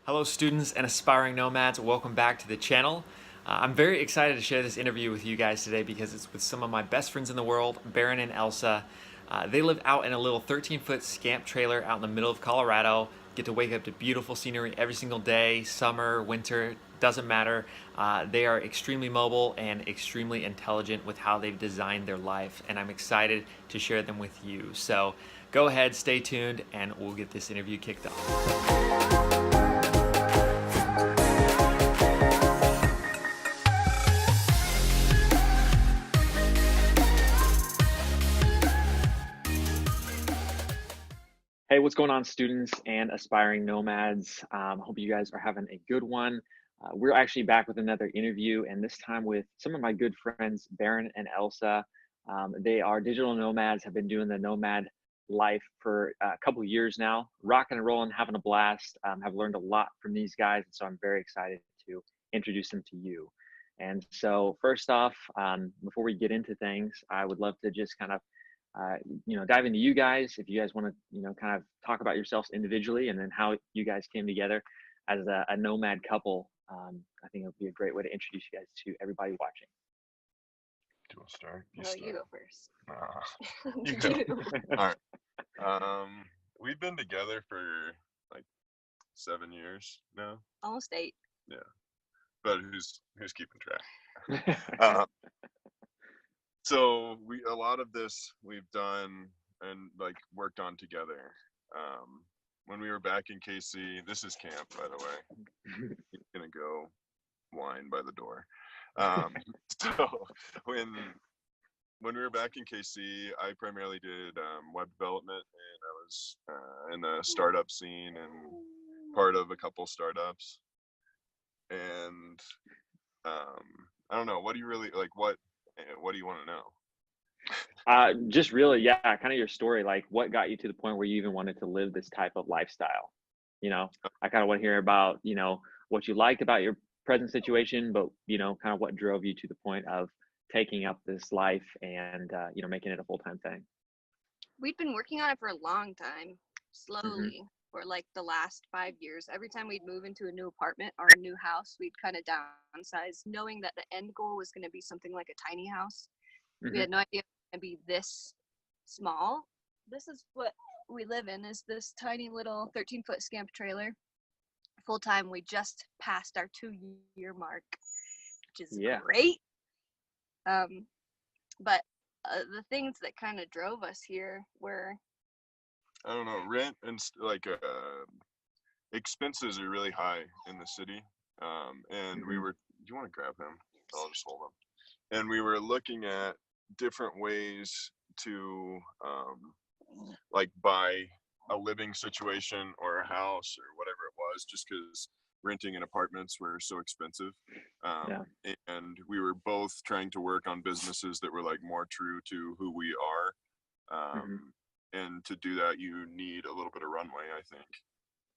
Hello students and aspiring nomads, welcome back to the channel. I'm very excited to share this interview with you guys today because it's with some of my best friends in the world, Barron and Elsa. They live out in a little 13-foot scamp trailer out in the middle of Colorado, get to wake up to beautiful scenery every single day, summer, winter, doesn't matter. They are extremely mobile and extremely intelligent with how they've designed their life, and I'm excited to share them with you. So go ahead, stay tuned, and we'll get this interview kicked off. Hey, what's going on, students and aspiring nomads? Hope you guys are having a good one. We're actually back with another interview, and this time with some of my good friends, Barron and Elsa. They are digital nomads, have been doing the nomad life for a couple of years now, rocking and rolling, having a blast. Have learned a lot from these guys, and so I'm very excited to introduce them to you. And so, first off, before we get into things, I would love to just kind of uh, dive into you guys. If you guys want to, kind of talk about yourselves individually and then how you guys came together as a nomad couple. I think it would be a great way to introduce you guys to everybody watching. Do you want to start? No, you go first. You go. All right. We've been together for like 7 years now. Almost 8. Yeah, but who's keeping track? uh, so a lot of this we've done and like worked on together. When we were back in KC, this is camp, by the way. He's gonna go wine by the door. So when we were back in KC, I primarily did web development, and I was in the startup scene and part of a couple startups. And I don't know, what do you really like? What do you want to know? Just really, yeah, kind of your story. Like, what got you to the point where you even wanted to live this type of lifestyle? I kind of want to hear about, what you liked about your present situation, but kind of what drove you to the point of taking up this life and making it a full-time thing. We'd been working on it for a long time, Hmm. slowly, for like the last 5 years. Every time we'd move into a new apartment or a new house, we'd kind of downsize, knowing that the end goal was going to be something like a tiny house. We Hmm. had no idea it was going to be this small. This is what we live in, is this tiny little 13-foot scamp trailer. Full time, we just passed our 2-year mark, which is Yeah. great. But the things that kind of drove us here were I don't know, rent and expenses are really high in the city. And we Hmm. were. Do you want to grab him? I'll just hold him. And we were looking at different ways to like buy a living situation or a house or whatever it was, just because renting in apartments were so expensive. Yeah. And we were both trying to work on businesses that were like more true to who we are. Hmm. And to do that, you need a little bit of runway, I think.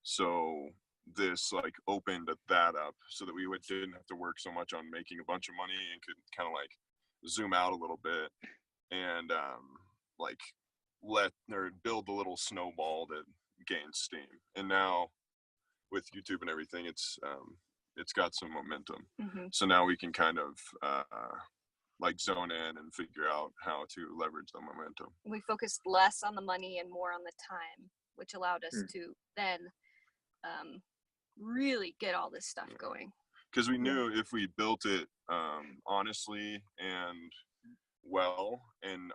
So this like opened that up so that didn't have to work so much on making a bunch of money and could kind of like zoom out a little bit and like let or build a little snowball that gains steam. And now with YouTube and everything, it's got some momentum. mhm. So now we can kind of like zone in and figure out how to leverage the momentum. We focused less on the money and more on the time, which allowed us to then really get all this stuff going. Because we knew if we built it honestly and well and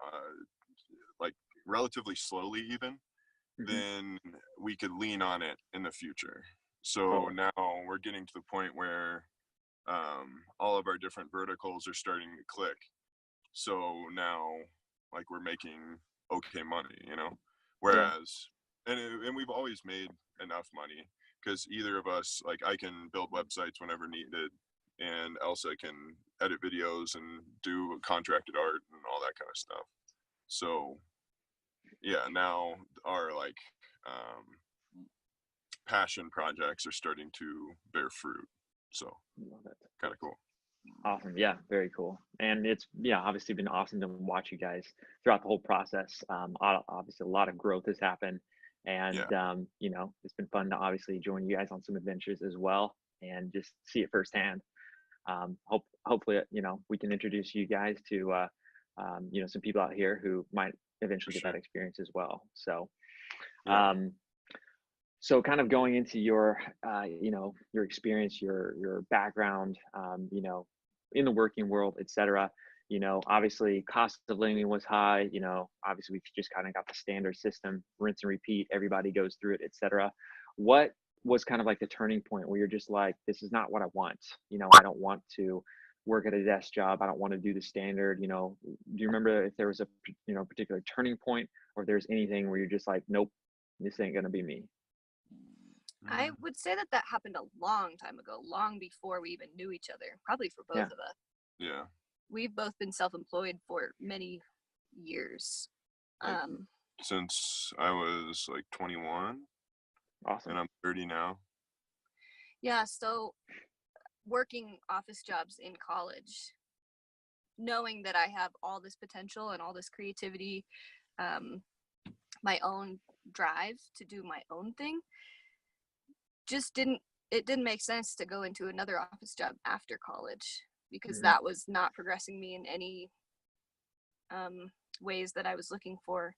like relatively slowly even, Hmm. then we could lean on it in the future. So Totally. now we're getting to the point where all of our different verticals are starting to click. So now, like, we're making okay money. Yeah. Whereas, and we've always made enough money because either of us, like, I can build websites whenever needed, and Elsa can edit videos and do contracted art and all that kind of stuff. So yeah, now our like um, passion projects are starting to bear fruit. So Love it. kind of cool. Awesome. Yeah, very cool. And it's, yeah, obviously been awesome to watch you guys throughout the whole process. Obviously, a lot of growth has happened. And, Yeah. it's been fun to obviously join you guys on some adventures as well and just see it firsthand. Hopefully, we can introduce you guys to, some people out here who might For eventually get sure. that experience as well. So, Yeah. um, so kind of going into your, your experience, your background, in the working world, et cetera. Obviously cost of living was high. Obviously we've just kind of got the standard system, rinse and repeat. Everybody goes through it, et cetera. What was kind of like the turning point where you're just like, this is not what I want. I don't want to work at a desk job. I don't want to do the standard. Do you remember if there was a particular turning point, or if there's anything where you're just like, nope, this ain't gonna be me? I would say that that happened a long time ago, long before we even knew each other, probably for both Yeah. of us. Yeah. We've both been self-employed for many years. Like, Um, since I was like 21 Awesome. and I'm 30 now. yeah, so working office jobs in college, knowing that I have all this potential and all this creativity, my own drive to do my own thing, just didn't make sense to go into another office job after college, because Mhm. that was not progressing me in any ways that I was looking for.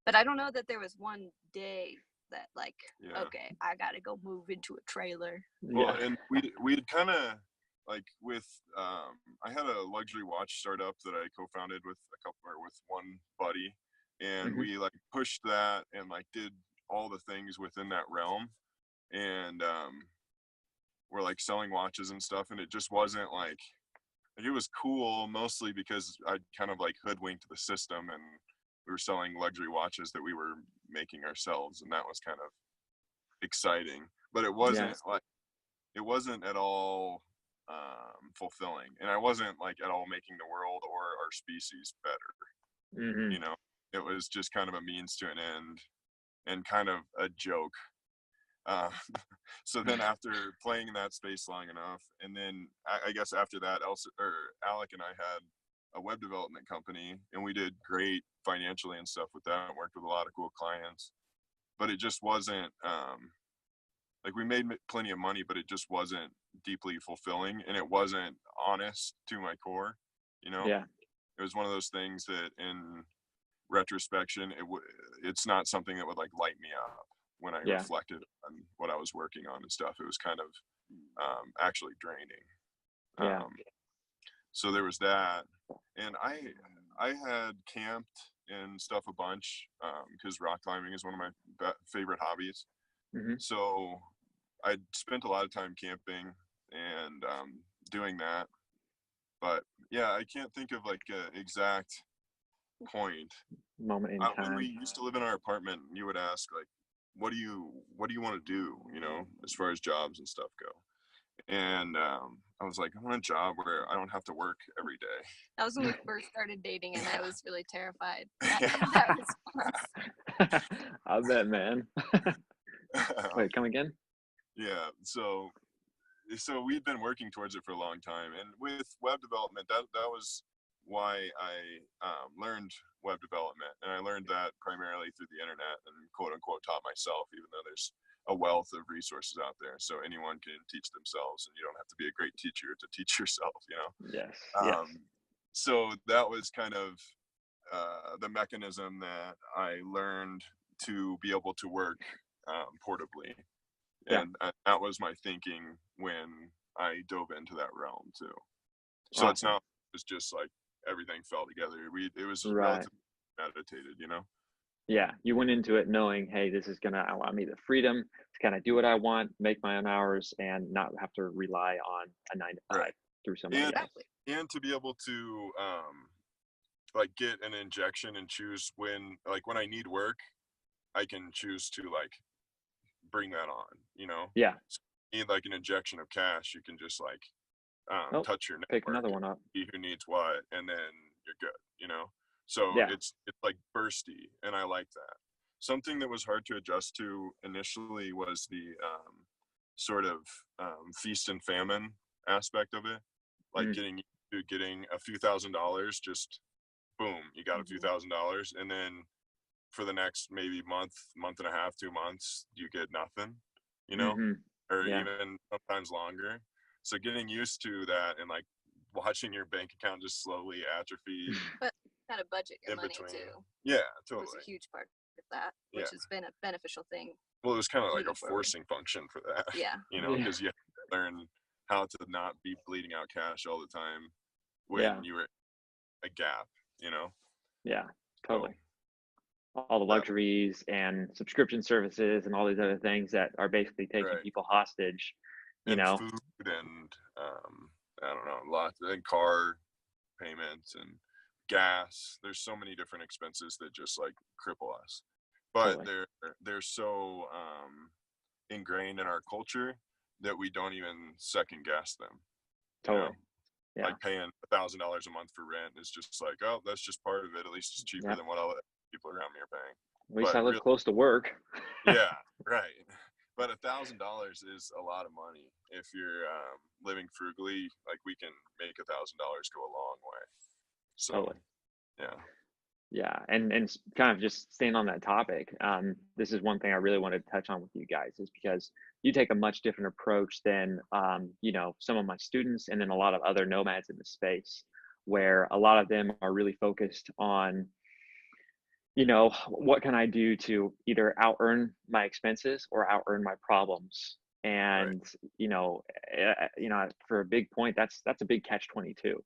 But I don't know that there was one day that, like, Yeah. okay, I gotta go move into a trailer. Well, Yeah. and we'd kind of like with I had a luxury watch startup that I co-founded with with one buddy, and Mhm. we like pushed that and like did all the things within that realm, and we're like selling watches and stuff, and it just wasn't like it was cool mostly because I kind of like hoodwinked the system, and we were selling luxury watches that we were making ourselves, and that was kind of exciting, but it Yeah. wasn't like it wasn't at all fulfilling, and I wasn't like at all making the world or our species better. Mhm. It was just kind of a means to an end and kind of a joke. uh, so then after playing in that space long enough, and then I guess after that, Elsa or Alec and I had a web development company, and we did great financially and stuff with that, and worked with a lot of cool clients, but it just wasn't like we made plenty of money, but it just wasn't deeply fulfilling, and it wasn't honest to my core. Yeah. It was one of those things that in retrospection, it's not something that would like light me up when I Yeah. reflected on what I was working on and stuff. It was kind of actually draining. Yeah. So there was that, and I had camped and stuff a bunch because rock climbing is one of my favorite hobbies. Mhm. So I spent a lot of time camping and doing that. But yeah, I can't think of like an exact point. Moment in When we time. used to live in our apartment, you would ask like, what do you want to do? As far as jobs and stuff go. And I was like, I want a job where I don't have to work every day. That was when we first started dating, and I was really terrified Yeah. at that response. I bet, man. Wait, come again? Yeah. So we'd been working towards it for a long time, and with web development, that was why I learned web development, and I learned that primarily through the internet and quote unquote taught myself, even though there's a wealth of resources out there, so anyone can teach themselves, and you don't have to be a great teacher to teach yourself. Yes. Yes. So that was kind of the mechanism that I learned to be able to work portably, Yeah. and that was my thinking when I dove into that realm too. So it's Awesome. not, it's just like everything fell together. It was Right. relatively meditated. Yeah. You went into it knowing, hey, this is gonna allow me the freedom to kind of do what I want, make my own hours, and not have to rely on a 9 to 5 Right. through somebody And else. Exactly. and to be able to like get an injection and choose when I need work, I can choose to like bring that on. Yeah. So if you need like an injection of cash, you can just like Oh, touch your pick network another and one up. see who needs what, and then you're good. So Yeah. it's like bursty, and I like that. Something that was hard to adjust to initially was the sort of feast and famine aspect of it, like Mm. getting a few $1,000s, just boom, you got a few $1,000s, and then for the next maybe month and a half, 2 months, you get nothing, Mm-hmm. or Yeah. even sometimes longer. So getting used to that and like watching your bank account just slowly atrophy But kind of budget your in money between. too Yeah, was totally. a huge part of that, which Yeah. has been a beneficial thing. Well, it was kind of like moving a forward. forcing function for that, Yeah. Yeah. because you have to learn how to not be bleeding out cash all the time when Yeah. you were a gap, Yeah, So totally. All the that, luxuries and subscription services and all these other things that are basically taking right. people hostage, And food and I don't know, lots and car payments and gas. There's so many different expenses that just like cripple us. But Totally. they're so ingrained in our culture that we don't even second guess them. Totally. Yeah. Like paying $1,000 a month for rent is just like, oh, that's just part of it. At least it's cheaper Yep. than what all the people around me are paying. At least But I live close to work. yeah, right. But $1,000 is a lot of money if you're living frugally. Like we can make $1,000 go a long way. So Totally. yeah. Yeah, and kind of just staying on that topic, this is one thing I really wanted to touch on with you guys is because you take a much different approach than some of my students and then a lot of other nomads in the space, where a lot of them are really focused on, what can I do to either out earn my expenses or out earn my problems, Right. and for a big point, that's a big catch 22.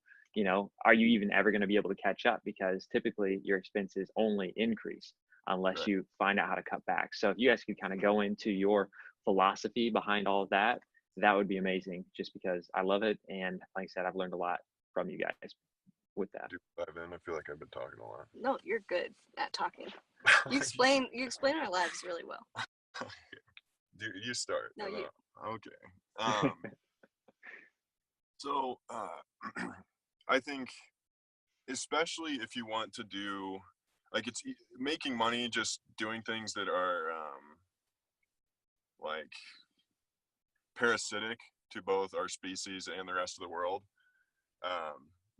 Are you even ever going to be able to catch up? Because typically your expenses only increase unless Right. you find out how to cut back. So if you guys could kind of go into your philosophy behind all of that, that would be amazing, just because I love it. And like I said, I've learned a lot from you guys with that. I feel like I've been talking a lot. No, you're good at talking. You explain our lives really well. Dude, you start. No, you. Okay. So I think, especially if you want to do, like, it's making money just doing things that are like parasitic to both our species and the rest of the world.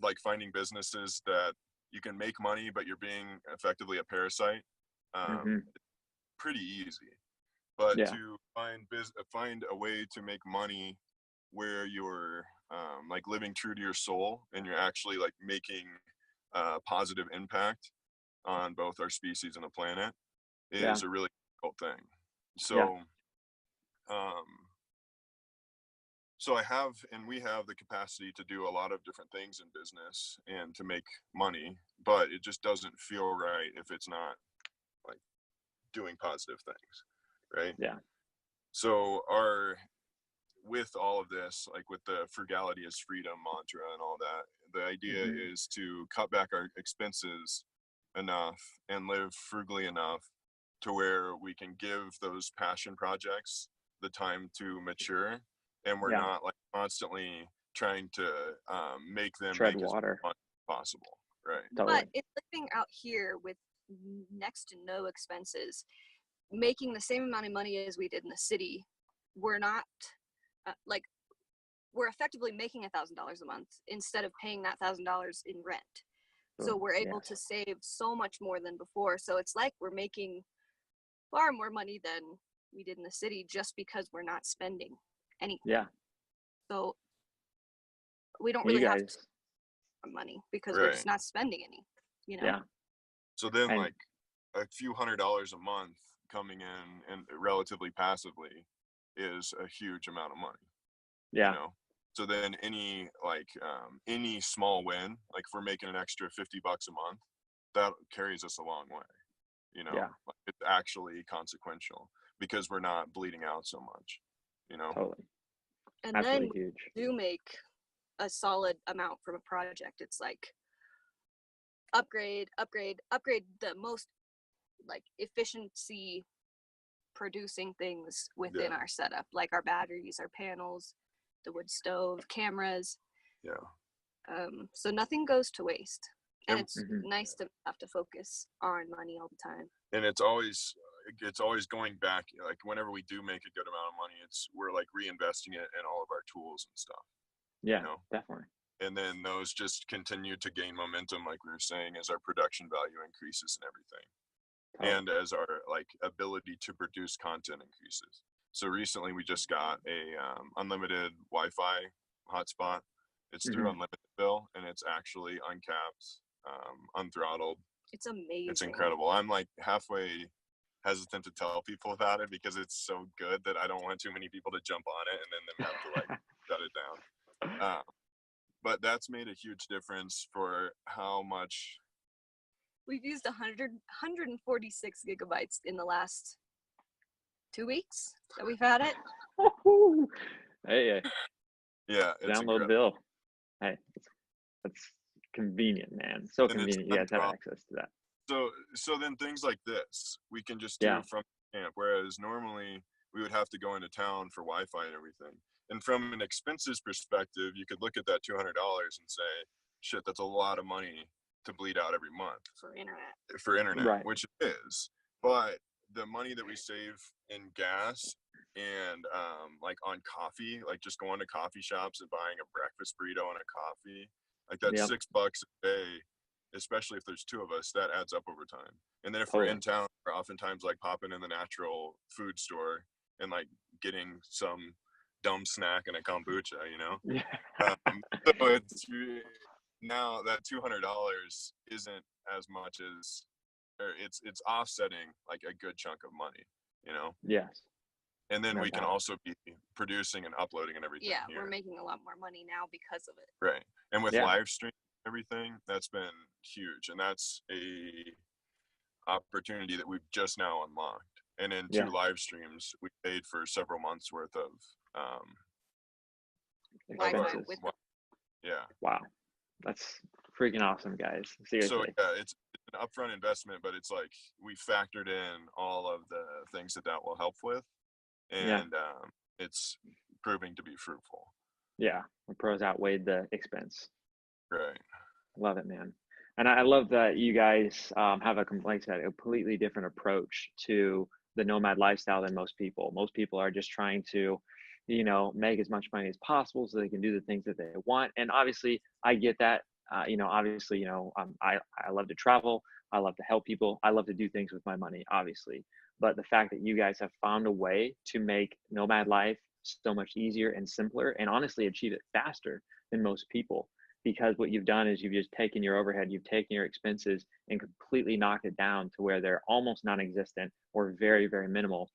Like finding businesses that you can make money, but you're being effectively a parasite. Pretty easy. But Yeah. to find a way to make money where you're like living true to your soul and you're actually like making a positive impact on both our species and the planet is a really difficult thing. So so we have the capacity to do a lot of different things in business and to make money, but it just doesn't feel right if it's not like doing positive things, right? Yeah. So with all of this, like with the frugality is freedom mantra and all that, the idea is to cut back our expenses enough and live frugally enough to where we can give those passion projects the time to mature, and we're not like constantly trying to make them tread make water as much as possible, right? Totally. But it's living out here with next to no expenses, making the same amount of money as we did in the city. We're not we're effectively making $1,000 a month instead of paying that $1,000 in rent. So we're able to save so much more than before. So it's like we're making far more money than we did in the city just because we're not spending anything. Yeah. So we don't really have to spend money because we're just not spending any, Yeah. So then like a few $100s a month coming in and relatively passively is a huge amount of money. Yeah. So then any small win, like if we're making an extra $50 a month, that carries us a long way. Like it's actually consequential because we're not bleeding out so much. Totally. And absolutely then huge. Do make a solid amount from a project. It's like upgrade the most like efficiency producing things within our setup, like our batteries, our panels, the wood stove, cameras. So nothing goes to waste, and it's nice to have to focus on money all the time. And it's always going back. Like whenever we do make a good amount of money, we're like reinvesting it in all of our tools and stuff. Yeah, definitely. And then those just continue to gain momentum, like we were saying, as our production value increases and everything. and as our like ability to produce content increases. So recently we just got a unlimited Wi-Fi hotspot. It's through Mhm. Unlimited Bill, and it's actually uncapped, unthrottled. It's amazing. It's incredible. I'm like halfway hesitant to tell people about it because it's so good that I don't want too many people to jump on it and then them have to like shut it down. But that's made a huge difference for how much. We've used 146 gigabytes in the last 2 weeks that we've had it. Hey, Yeah, it's download incredible. bill. Hey, that's convenient, man. So And it's convenient. You guys have unthrottled. access to that. So then things like this we can just Yeah. do from camp, whereas normally we would have to go into town for Wi-Fi and everything. And from an expenses perspective, you could look at that $200 and say, shit, that's a lot of money to bleed out every month For internet. Right. which it is. But the money that we save in gas and like on coffee, like just going to coffee shops and buying a breakfast burrito and a coffee, like that's Yep. $6 a day, especially if there's two of us, that adds up over time. And then if we're Totally. in town, we're oftentimes like popping in the natural food store and like getting some dumb snack and a kombucha, you know? Yeah. So it's now that $200 isn't as much as, or it's offsetting like a good chunk of money, you know? Yes. And then No we can doubt. also be producing and uploading and everything Yeah, here. we're making a lot more money now because of it. Right. And with Yeah. live stream and everything, that's been huge. And that's a opportunity that we've just now unlocked. And in Yeah. 2 live streams, we paid for several months worth of Expenses. with yeah. Wow. That's freaking awesome, guys. Seriously. So yeah, it's an upfront investment, but it's like we factored in all of the things that will help with, and it's proving to be fruitful. Yeah. The pros outweighed the expense. Right. Love it, man. And I love that you guys have a, like I said, a completely different approach to the nomad lifestyle than most people. Most people are just trying to, make as much money as possible so they can do the things that they want. And obviously, I get that. Obviously, I love to travel. I love to help people. I love to do things with my money, obviously. But the fact that you guys have found a way to make nomad life so much easier and simpler, and honestly achieve it faster than most people, because what you've done is you've just taken your overhead, you've taken your expenses and completely knocked it down to where they're almost non-existent or very, very minimal.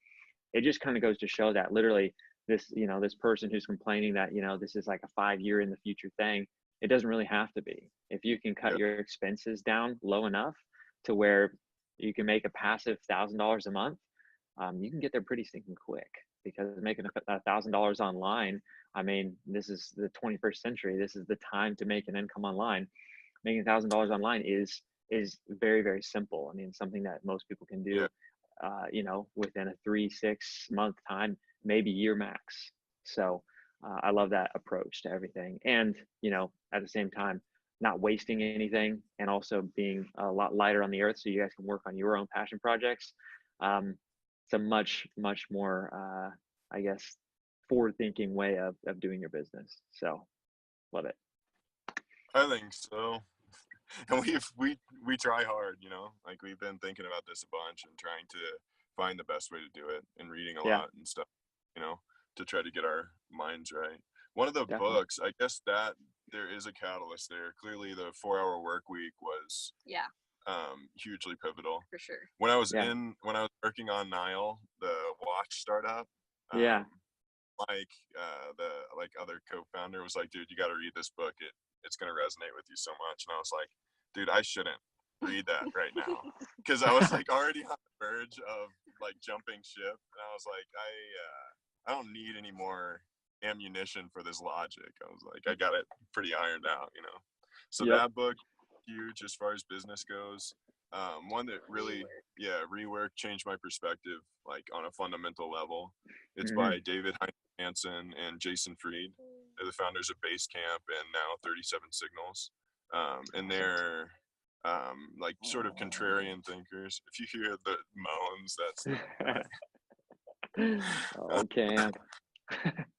It just kind of goes to show that literally this person who's complaining that, this is like a 5 year in the future thing, it doesn't really have to be. If you can cut your expenses down low enough to where you can make a passive $1,000 a month, you can get there pretty stinking quick, because making $1,000 online, I mean, this is the 21st century. This is the time to make an income online. Making $1,000 online is very, very simple. I mean, something that most people can do, within a 3-6 month time, maybe year max. So I love that approach to everything. And, at the same time, not wasting anything, and also being a lot lighter on the earth so you guys can work on your own passion projects. It's a much, much more, I guess, forward-thinking way of doing your business. So, love it. I think so. And we try hard, like we've been thinking about this a bunch and trying to find the best way to do it, and reading a lot and stuff, to try to get our minds right. One of the Definitely. books, I guess that there is a catalyst there. Clearly the 4-hour work week was hugely pivotal. For sure. When I was working on Nile, the watch startup, the other co-founder was like, dude, you got to read this book. It's going to resonate with you so much. And I was like, dude, I shouldn't read that right now, because I was like already on the verge of like jumping ship, and I was like, I don't need any more ammunition for this logic. I was like, I got it pretty ironed out, So that book, huge as far as business goes. One that really rework changed my perspective, like on a fundamental level. It's by David Hansen and Jason Fried. They're the founders of Basecamp and now 37 Signals. And they're like sort of contrarian thinkers. If you hear the moans, that's Okay.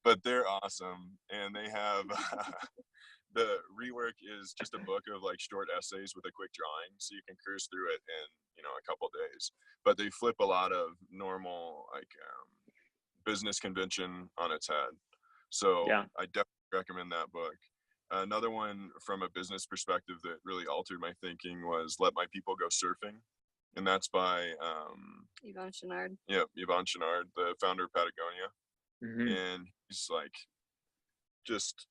but they're awesome, and they have the rework is just a book of like short essays with a quick drawing, so you can cruise through it in, you know, a couple days. But they flip a lot of normal like business convention on its head. So Yeah. I definitely recommend that book. Another one from a business perspective that really altered my thinking was Let My People Go Surfing. And that's by Yvon Chouinard. yeah, Yvon Chouinard, the founder of Patagonia. Mm-hmm. And he's like just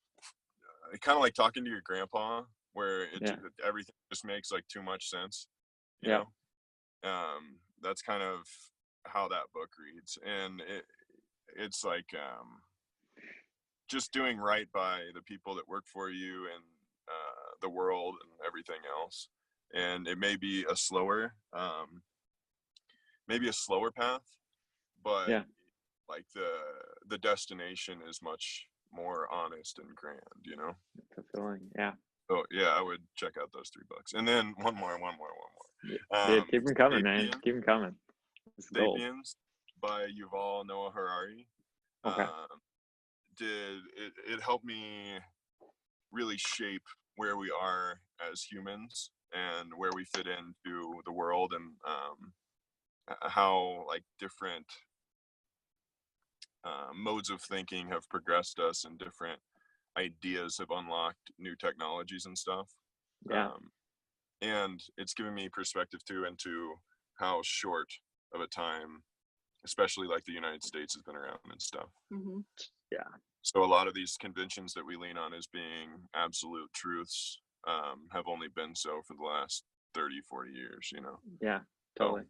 kind of like talking to your grandpa, where everything just makes like too much sense, you know. That's kind of how that book reads, and it's like just doing right by the people that work for you and the world and everything else. And it may be a slower path, but like the destination is much more honest and grand, you know. Fulfilling. Yeah. So yeah, I would check out those 3 books, and then one more. Yeah, keep them coming, man. Keep them coming. Sapiens by Yuval Noah Harari. Okay. It helped me really shape where we are as humans and where we fit into the world, and how like different modes of thinking have progressed us, and different ideas have unlocked new technologies and stuff. And it's given me perspective too into how short of a time, especially like the United States, has been around and stuff. Mm-hmm. Yeah. So a lot of these conventions that we lean on as being absolute truths have only been so for the last 30, 40 years, you know? Yeah, totally.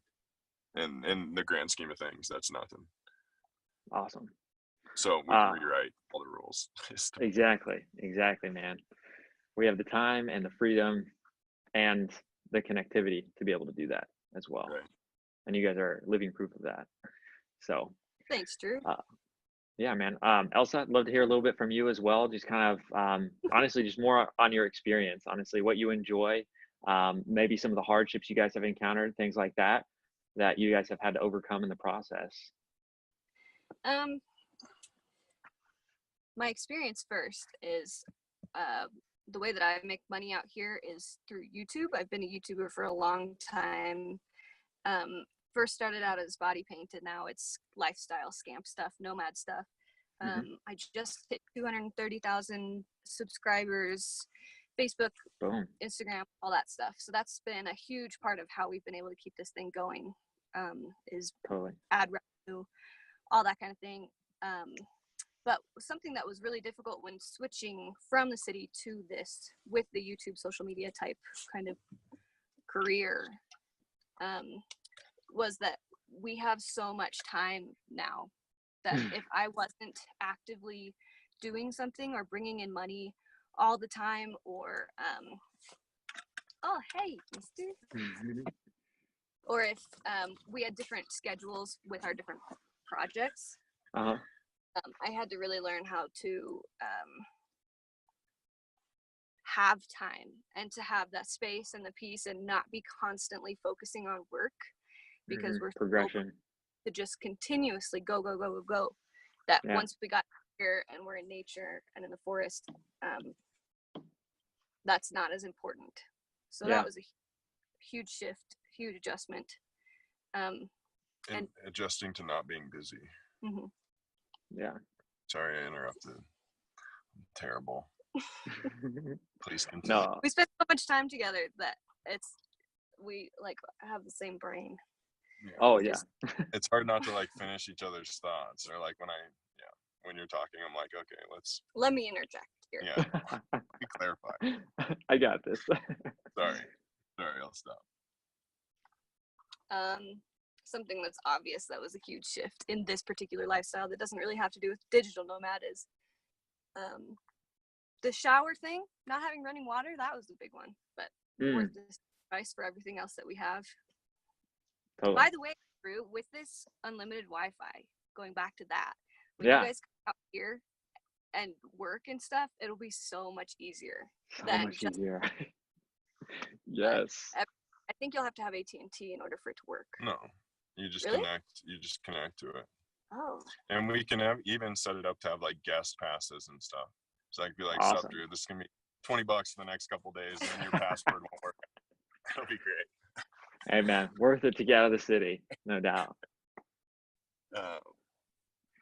So, and in the grand scheme of things, that's nothing. Awesome. So we can rewrite all the rules. Exactly, man. We have the time and the freedom and the connectivity to be able to do that as well. Right. And you guys are living proof of that. So thanks, Drew. Yeah, man. Elsa, I'd love to hear a little bit from you as well. Just kind of, honestly, just more on your experience, honestly, what you enjoy, maybe some of the hardships you guys have encountered, things like that, that you guys have had to overcome in the process. My experience first is the way that I make money out here is through YouTube. I've been a YouTuber for a long time. First started out as body paint, and now it's lifestyle scamp stuff, nomad stuff. I just hit 230,000 subscribers, Facebook, Boom. Instagram, all that stuff. So that's been a huge part of how we've been able to keep this thing going, is Totally. ad revenue, all that kind of thing. But something that was really difficult when switching from the city to this with the YouTube social media type kind of career, was that we have so much time now that if I wasn't actively doing something or bringing in money all the time, or oh hey mister, or if we had different schedules with our different projects, I had to really learn how to have time and to have that space and the peace and not be constantly focusing on work, because we're progression to just continuously go that once we got here and we're in nature and in the forest, that's not as important. So that was a huge shift, huge adjustment, and adjusting to not being busy. Sorry I interrupted. I'm terrible. Please continue. No, we spend so much time together that we like have the same brain. It's hard not to like finish each other's thoughts, or like when you're talking, I'm like, okay, let me interject here. Let me clarify. I got this. Sorry, I'll stop. Something that's obvious that was a huge shift in this particular lifestyle that doesn't really have to do with digital nomad is the shower thing, not having running water. That was the big one, but worth the price for everything else that we have. Totally. By the way, Drew, with this unlimited Wi-Fi, going back to that, when you guys come out here and work and stuff, it'll be so much easier. Yes. I think you'll have to have AT&T in order for it to work. No, you just connect to it. Oh. And we can even set it up to have like guest passes and stuff. So I could be like, awesome. "Sup, Drew, this is gonna be $20 for the next couple days, and then your password won't work. That'll be great. Hey man, worth it to get out of the city, no doubt.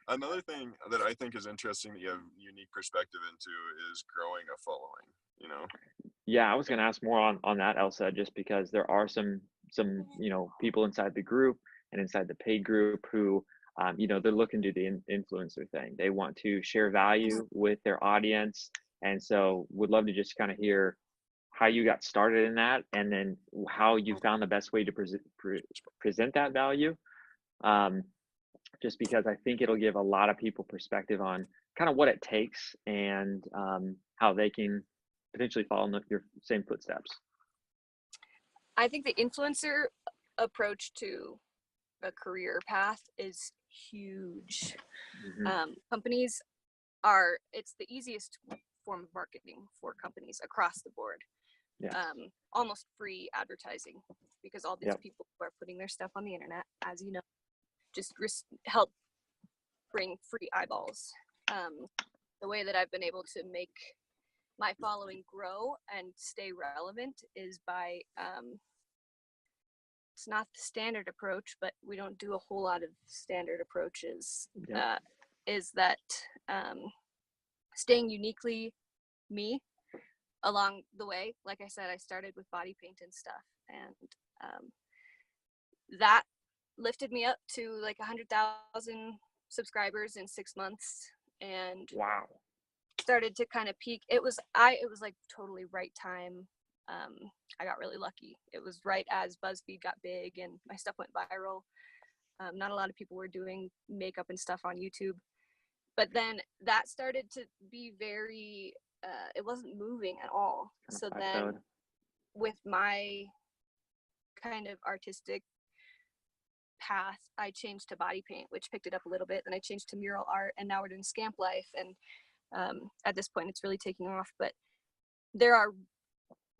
Another thing that I think is interesting that you have unique perspective into is growing a following, you know? Yeah, I was going to ask more on that, Elsa, just because there are some people inside the group and inside the paid group who they're looking to do the influencer thing. They want to share value with their audience, and so would love to just kind of hear how you got started in that, and then how you found the best way to present that value. Just because I think it'll give a lot of people perspective on kind of what it takes, and how they can potentially follow in your same footsteps. I think the influencer approach to a career path is huge. Companies it's the easiest form of marketing for companies across the board. Yeah. Almost free advertising, because all these people who are putting their stuff on the internet, as you know, just help bring free eyeballs. The way that I've been able to make my following grow and stay relevant is by it's not the standard approach, but we don't do a whole lot of standard approaches. Is that staying uniquely me along the way. Like I said, I started with body paint and stuff, and that lifted me up to like 100,000 subscribers in 6 months, and wow, started to kind of peak. It was like totally right time. I got really lucky. It was right as BuzzFeed got big and my stuff went viral. Not a lot of people were doing makeup and stuff on YouTube, but then that started to be very it wasn't moving at all. So then with my kind of artistic path, I changed to body paint, which picked it up a little bit. Then I changed to mural art, and now we're doing Scamp Life, and at this point it's really taking off. But there are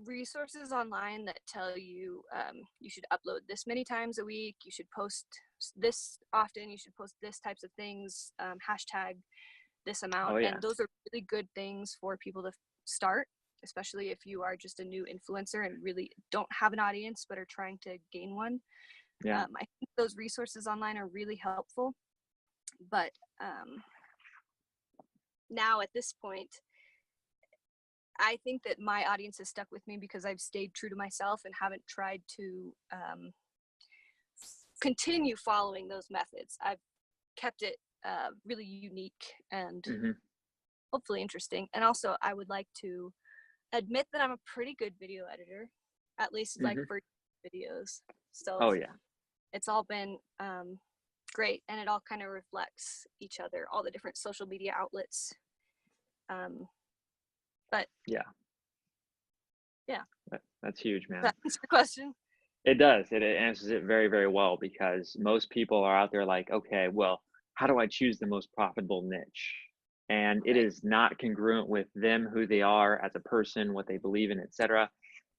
resources online that tell you you should upload this many times a week, you should post this often, you should post this types of things, hashtag this amount. And those are really good things for people to start, especially if you are just a new influencer and really don't have an audience but are trying to gain one. I think those resources online are really helpful. But now at this point, I think that my audience has stuck with me because I've stayed true to myself and haven't tried to continue following those methods. I've kept it really unique and hopefully interesting. And also, I would like to admit that I'm a pretty good video editor, at least like for videos. So it's all been great, and it all kind of reflects each other, all the different social media outlets. But that's huge, man. That answers your question. It does. It answers it very, very well, because most people are out there like, okay, well, how do I choose the most profitable niche? And it is not congruent with them, who they are as a person, what they believe in, etc.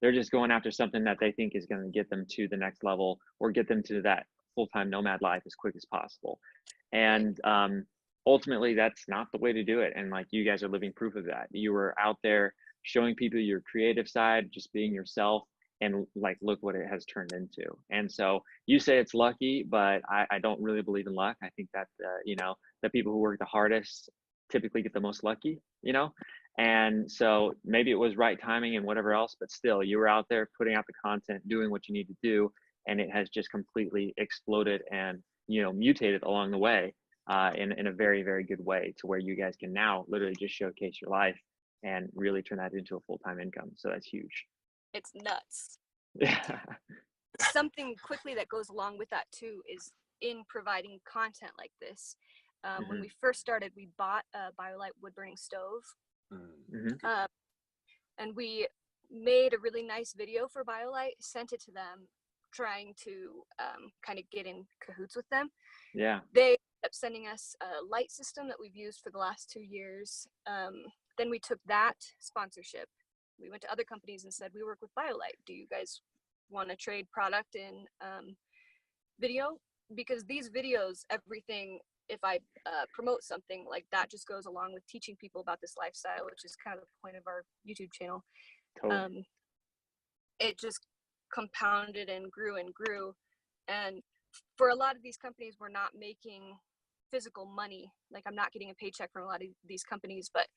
They're just going after something that they think is going to get them to the next level, or get them to that full-time nomad life as quick as possible. And ultimately, that's not the way to do it. And like, you guys are living proof of that. You were out there showing people your creative side, just being yourself, and like, look what it has turned into. And so you say it's lucky, but I don't really believe in luck. I think that the people who work the hardest typically get the most lucky, and so maybe it was right timing and whatever else, but still, you were out there putting out the content, doing what you need to do, and it has just completely exploded and mutated along the way in a very, very good way, to where you guys can now literally just showcase your life and really turn that into a full-time income. So that's huge. It's nuts. Something quickly that goes along with that too is in providing content like this. When we first started, we bought a BioLite wood burning stove, and we made a really nice video for BioLite, sent it to them, trying to kind of get in cahoots with them. They ended up sending us a light system that we've used for the last 2 years. Then we took that sponsorship, we went to other companies and said, we work with BioLite, do you guys want to trade product in video? Because these videos, everything if I promote something, like that just goes along with teaching people about this lifestyle, which is kind of the point of our YouTube channel. Totally. It just compounded and grew and grew. And for a lot of these companies, we're not making physical money. Like, I'm not getting a paycheck from a lot of these companies, but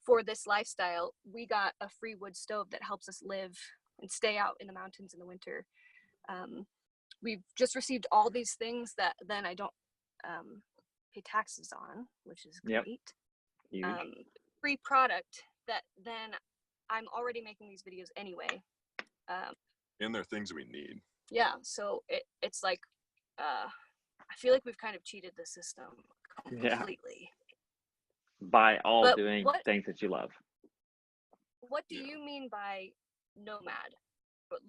for this lifestyle, we got a free wood stove that helps us live and stay out in the mountains in the winter. We've just received all these things that then I don't pay taxes on, which is great. Huge. Free product that then I'm already making these videos anyway. And they're things we need. Yeah, so it's like, I feel like we've kind of cheated the system completely. By all doing things that you love. What do you mean by nomad?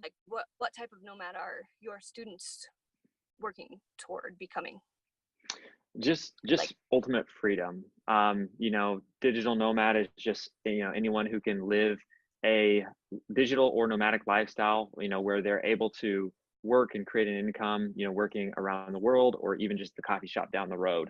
Like, what type of nomad are your students working toward becoming? Just like, ultimate freedom. You know, digital nomad is just, you know, anyone who can live a digital or nomadic lifestyle, you know, where they're able to work and create an income, you know, working around the world or even just the coffee shop down the road.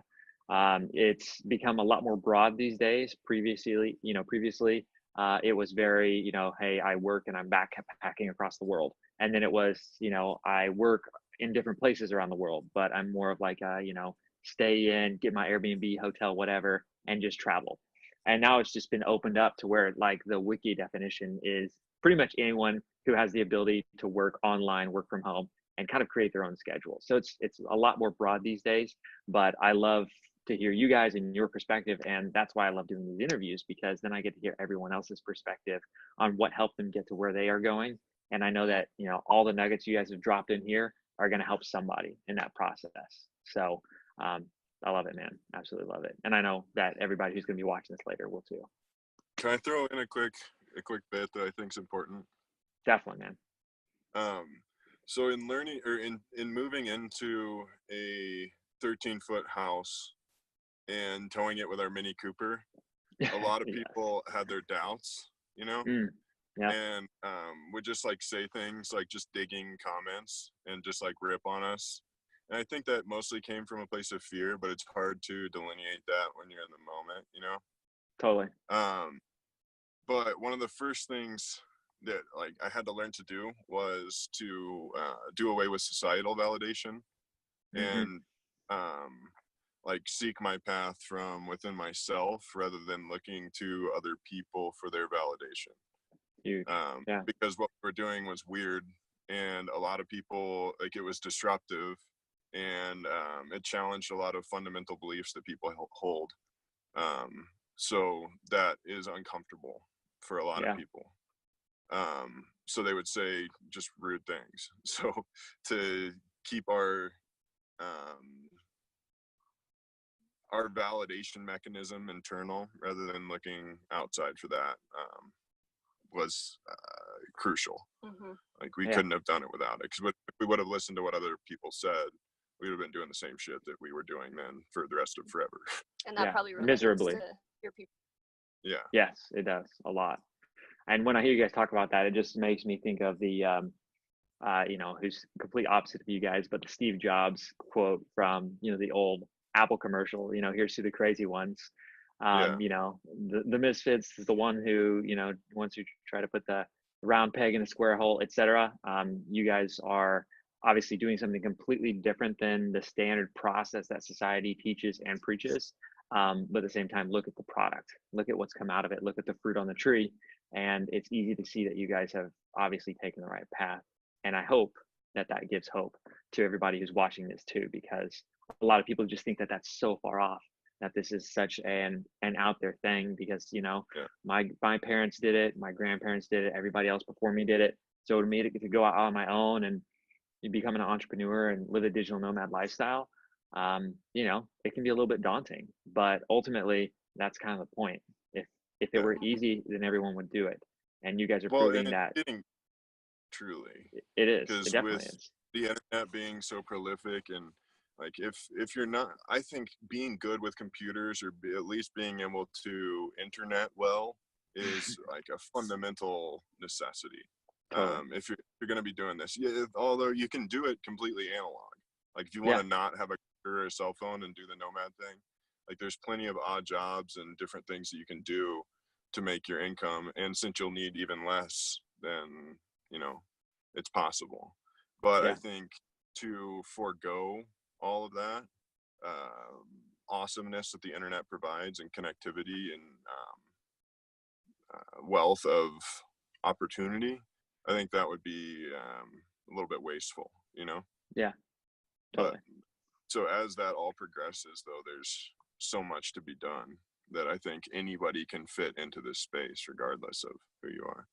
It's become a lot more broad these days. Previously, it was very, you know, hey, I work and I'm backpacking across the world. And then it was, you know, I work in different places around the world, but I'm more of like, you know, stay in, get my Airbnb, hotel, whatever, and just travel. And now it's just been opened up to where, like, the wiki definition is pretty much anyone who has the ability to work online, work from home, and kind of create their own schedule. So it's a lot more broad these days, but I love to hear you guys and your perspective. And that's why I love doing these interviews, because then I get to hear everyone else's perspective on what helped them get to where they are going. And I know that, you know, all the nuggets you guys have dropped in here are going to help somebody in that process. So I love it, man. Absolutely love it. And I know that everybody who's going to be watching this later will too. Can I throw in a quick bit that I think is important? Definitely, man. So in learning, or in moving into a 13-foot house and towing it with our Mini Cooper, a lot of people had their doubts, you know, and would just like say things like just digging comments and just like rip on us. And I think that mostly came from a place of fear, but it's hard to delineate that when you're in the moment, you know? Totally. But one of the first things that like I had to learn to do was to do away with societal validation and like seek my path from within myself rather than looking to other people for their validation. Huge. Because what we were doing was weird, and a lot of people, like, it was disruptive, and it challenged a lot of fundamental beliefs that people hold. So that is uncomfortable for a lot of people. So they would say just rude things. So to keep our validation mechanism internal rather than looking outside for that was crucial. Like, we couldn't have done it without it, because if we would have listened to what other people said, we would have been doing the same shit that we were doing then for the rest of forever. And that probably miserably to your people. Yeah. Yes, it does a lot. And when I hear you guys talk about that, it just makes me think of the you know, who's complete opposite of you guys, but the Steve Jobs quote from, you know, the old Apple commercial, you know, here's to the crazy ones. You know, the misfits is the one who, you know, wants to try to put the round peg in a square hole, etc. You guys are obviously doing something completely different than the standard process that society teaches and preaches. But at the same time, look at the product, look at what's come out of it, look at the fruit on the tree. And it's easy to see that you guys have obviously taken the right path. And I hope that that gives hope to everybody who's watching this too, because a lot of people just think that that's so far off, that this is such an out there thing, because, you know, my parents did it, my grandparents did it, everybody else before me did it. So to me, to go out on my own and become an entrepreneur and live a digital nomad lifestyle, you know, it can be a little bit daunting, but ultimately that's kind of the point. If it were easy, then everyone would do it. And you guys are proving that. Truly. It is. Because it definitely with is. the internet being so prolific, and like, if you're not, I think being good with computers, or at least being able to internet well, is like a fundamental necessity. Totally. If you're going to be doing this, although you can do it completely analog. Like, if you want to not have a or a cell phone and do the nomad thing. Like there's plenty of odd jobs and different things that you can do to make your income. And since you'll need even less, then, you know, it's possible. But I Yeah. think to forego all of that awesomeness that the internet provides and connectivity and wealth of opportunity, I think that would be a little bit wasteful, you know? Yeah. Totally. But so as that all progresses, though, there's so much to be done that I think anybody can fit into this space, regardless of who you are.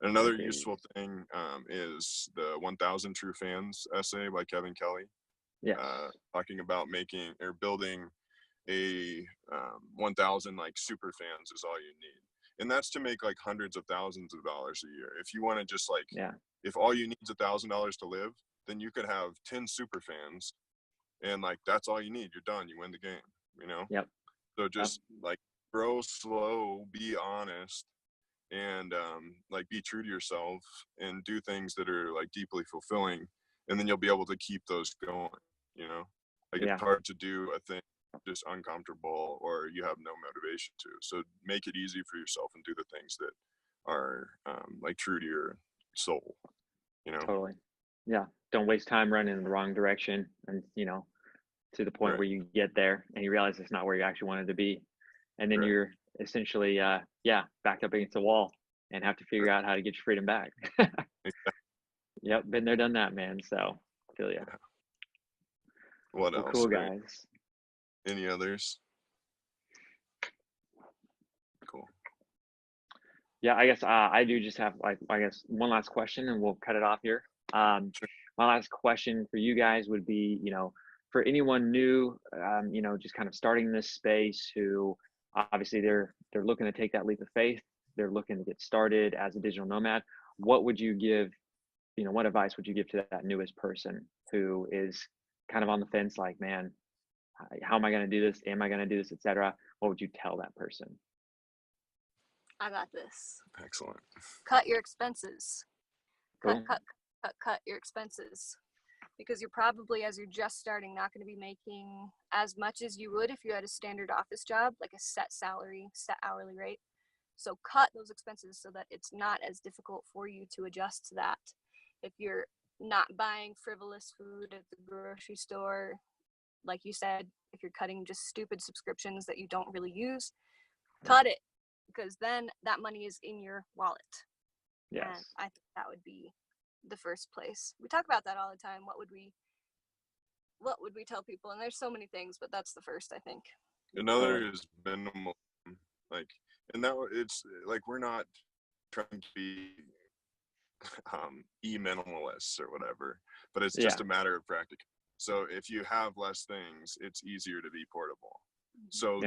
And another Agreed. useful thing is the 1,000 True Fans essay by Kevin Kelly, Yes. talking about making or building a 1,000 like super fans is all you need. And that's to make like hundreds of thousands of dollars a year. If you want to just like, Yeah. if all you need is $1,000 to live, then you could have 10 super fans and like that's all you need. You're done. You win the game, you know? Yep. So just like grow slow, be honest, and like be true to yourself and do things that are like deeply fulfilling, and then you'll be able to keep those going, you know? Like Yeah. it's hard to do a thing just uncomfortable or you have no motivation to. So make it easy for yourself and do the things that are like true to your soul, you know? Totally. Yeah. Don't waste time running in the wrong direction, and to the point Right. where you get there and you realize it's not where you actually wanted to be, and then Right. you're essentially backed up against the wall and have to figure out how to get your freedom back. Yep, been there, done that, man. So I feel you. What Well, else? cool, guys. Any others? Cool. Yeah, I guess I do just have one last question, and we'll cut it off here. Sure. My last question for you guys would be, for anyone new, just kind of starting in this space, who obviously they're looking to take that leap of faith, they're looking to get started as a digital nomad. What would you give? What advice would you give to that newest person who is kind of on the fence, like, man, how am I going to do this? Am I going to do this, etc.? What would you tell that person? I got this. Excellent. Cut your expenses. Cut Cool. your expenses. Because you're probably, as you're just starting, not going to be making as much as you would if you had a standard office job, like a set salary, set hourly rate. So cut those expenses so that it's not as difficult for you to adjust to that. If you're not buying frivolous food at the grocery store, like you said, if you're cutting just stupid subscriptions that you don't really use, cut it, because then that money is in your wallet. Yes. And I think that would be the first place. We talk about that all the time. What would we tell people? And there's so many things, but that's the first, I think. Another is minimal, like, and that it's like we're not trying to be e-minimalists or whatever, but it's just a matter of practice. So if you have less things, it's easier to be portable. So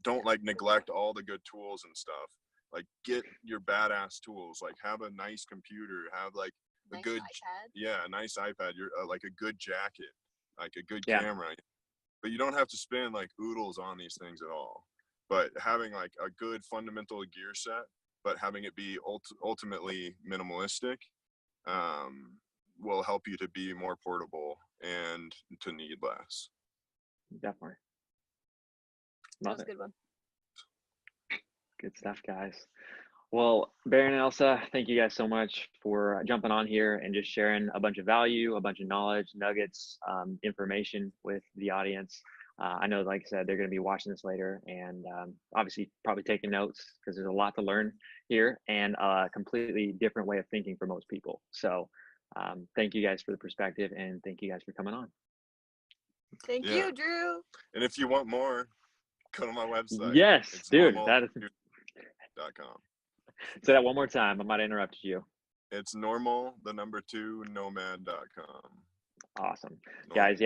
don't like neglect all the good tools and stuff. Like get your badass tools. Like have a nice computer. Have like a Nice good iPad. a nice iPad. You're like a good jacket, like a good camera. But you don't have to spend like oodles on these things at all. But having like a good fundamental gear set, but having it be ultimately minimalistic, will help you to be more portable and to need less. Definitely. That was a good one. Good stuff, guys. Well, Barron and Elsa, thank you guys so much for jumping on here and just sharing a bunch of value, a bunch of knowledge, nuggets, information with the audience. I know, like I said, they're going to be watching this later and obviously probably taking notes, because there's a lot to learn here and a completely different way of thinking for most people. So thank you guys for the perspective, and thank you guys for coming on. Thank you, Drew. And if you want more, go to my website. Yes, it's dude. normal.com. Say that one more time. I might have interrupted you. It's nomad.com. Awesome. Normal. Guys,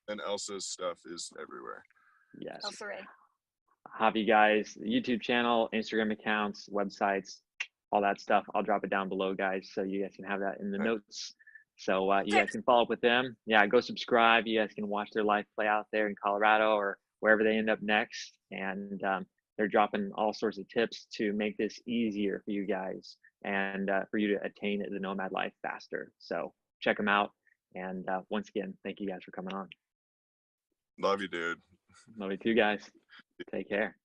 And Elsa's stuff is everywhere. Yes. Elsa Rhae. Have you guys YouTube channel, Instagram accounts, websites, all that stuff. I'll drop it down below, guys, so you guys can have that in the notes. So you guys can follow up with them. Yeah, go subscribe. You guys can watch their life play out there in Colorado or wherever they end up next. And they're dropping all sorts of tips to make this easier for you guys and for you to attain the nomad life faster. So check them out. And once again, thank you guys for coming on. Love you, dude. Love you too, guys. Take care.